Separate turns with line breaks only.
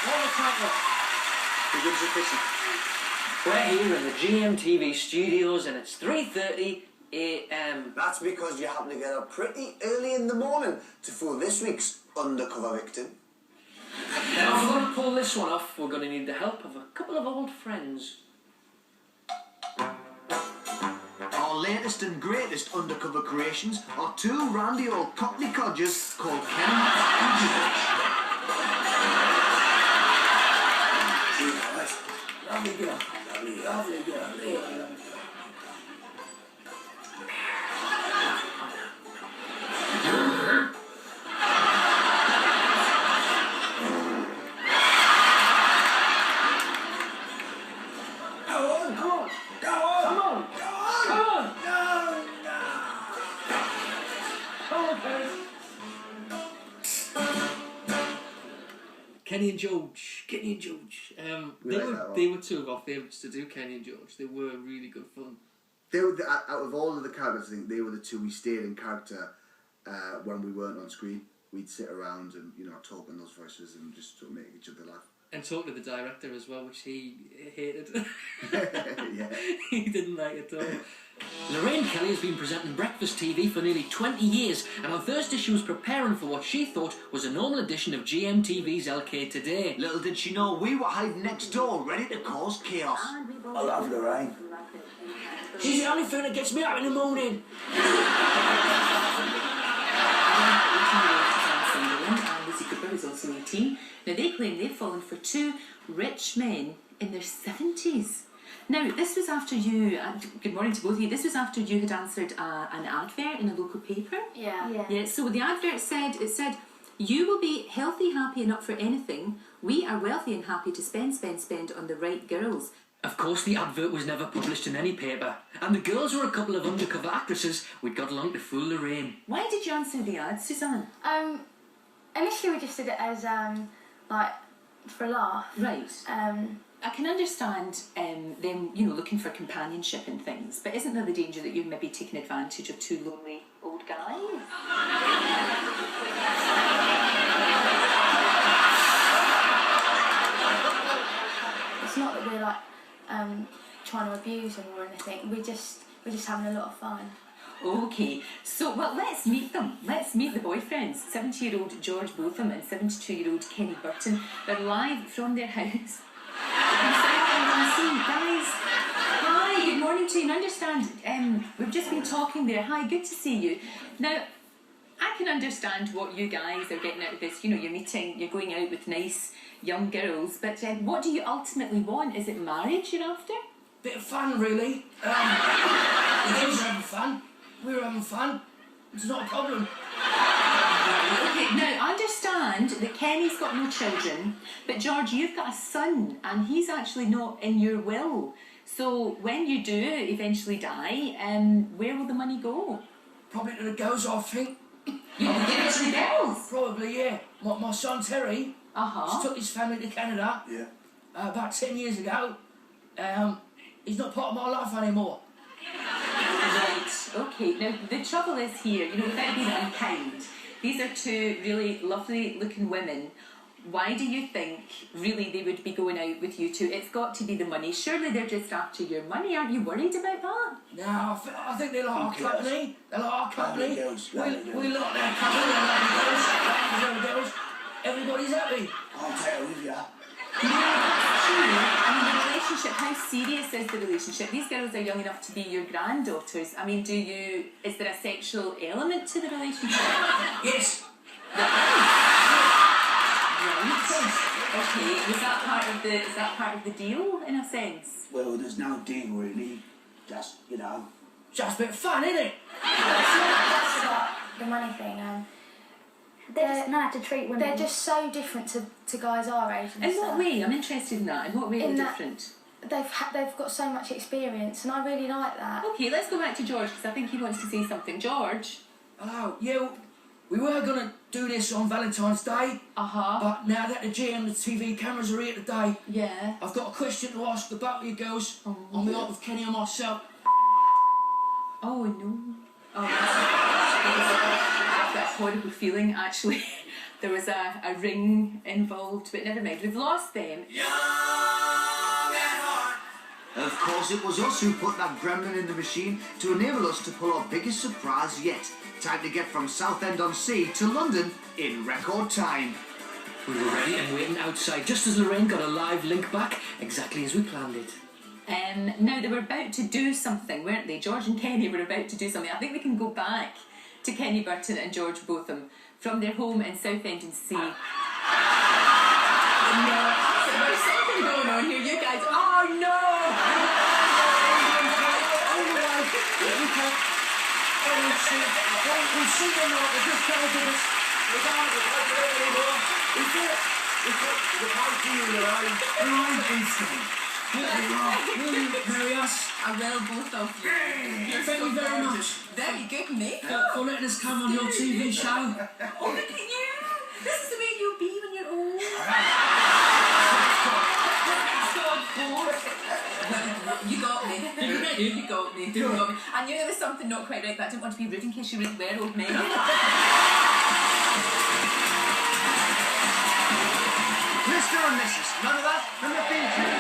What a title.
Who gives you a kissing?
We're here in the GMTV studios and it's 3:30 AM.
That's because you happen to get up pretty early in the morning to fool this week's undercover victim.
Now, if we're going to pull this one off, we're going to need the help of a couple of old friends.
Our latest and greatest undercover creations are two randy old cockney codgers called Ken and George.
Lovely girl. Lovely girl. Kenny and George. They were two of our favourites to do, Kenny and George. They were really good fun.
They were out of all of the characters, I think they were the two we stayed in character when we weren't on screen. We'd sit around and talk in those voices and just sort of make each other laugh.
And talk to the director as well, which he hated.
Yeah.
He didn't like it at all. Lorraine Kelly has been presenting breakfast TV for nearly 20 years, and on Thursday she was preparing for what she thought was a normal edition of GMTV's LK Today.
Little did she know we were hiding next door, ready to cause chaos.
I love Lorraine.
She's the only thing that gets me up in the morning.
Is also 18. Now they claim they've fallen for two rich men in their 70s. Now this was after you, good morning to both of you, this was after you had answered an advert in a local paper.
Yeah.
So the advert said, you will be healthy, happy and up for anything. We are wealthy and happy to spend on the right girls.
Of course the advert was never published in any paper, and the girls were a couple of undercover actresses we'd got along to fool Lorraine.
Why did you answer the ad, Suzanne?
Initially we just did it as, like, for a laugh.
Right. I can understand them, looking for companionship and things, but isn't there the danger that you're maybe taking advantage of two lonely old guys?
It's not that we're, like, trying to abuse them or anything. We're just having a lot of fun.
Okay, so, well, let's meet them. Let's meet the boyfriends. 70-year-old George Botham and 72-year-old Kenny Burton. They're live from their house. Guys, hi, good morning to you. And understand, we've just been talking there. Hi, good to see you. Now, I can understand what you guys are getting out of this. You're meeting, you're going out with nice young girls, but what do you ultimately want? Is it marriage you're after?
Bit of fun, really. The girls are having fun. We were having fun. It's not a problem.
Okay, now I understand that Kenny's got no children, but George, you've got a son, and he's actually not in your will. So when you do eventually die, where will the money go?
Probably to the girls, I think.
You can give it to the girls?
Probably, yeah. My son Terry, just took his family to Canada.
Yeah.
About 10 years ago. He's not part of my life anymore.
Right, okay. Now, the trouble is here, without being unkind, these are two really lovely looking women. Why do you think, really, they would be going out with you two? It's got to be the money. Surely they're just after your money. Aren't you worried about that?
No, I think they like our company. They like our company.
Girls,
we like their company. They like the girls. Everybody's happy.
I'll take her with you.
The relationship, how serious is the relationship? These girls are young enough to be your granddaughters. I mean, is there a sexual element to the relationship?
Yes.
Okay, is that part of the deal, in a sense?
Well, there's no deal really. Just,
Just a bit of fun, isn't it?
That's about the money thing.
They're mad to treat women.
They're just so different to guys our age.
In what way? I'm interested in that. In what way are they different?
They've got so much experience, and I really like that.
Okay, let's go back to George, because I think he wants to say something. George?
Hello. Yeah, we were going to do this on Valentine's Day. But now that the GMTV cameras are here today, I've got a question to ask the both of you girls on behalf of Kenny and myself.
Oh, no. Oh, that's a horrible feeling, actually. there was a ring involved, but never mind, we've lost them.
Of course, it was us who put that gremlin in the machine to enable us to pull our biggest surprise yet. Time to get from Southend-on-Sea to London in record time.
We were ready and waiting outside, just as Lorraine got a live link back, exactly as we planned it.
Now, they were about to do something, weren't they? George and Kenny were about to do something. I think we can go back to Kenny Burton and George Botham from their home in Southend-on-Sea. No, there's something going on here, you guys. Oh no!
Marry us?
I will, both of you.
Thank you very much.
Very good, mate.
For letting us come on your TV show.
Oh, look at you! This is the way you'll be when you're old. You got me. You got me. You got me. I knew there was something not quite right, but I didn't want to be rude in case you really were old men.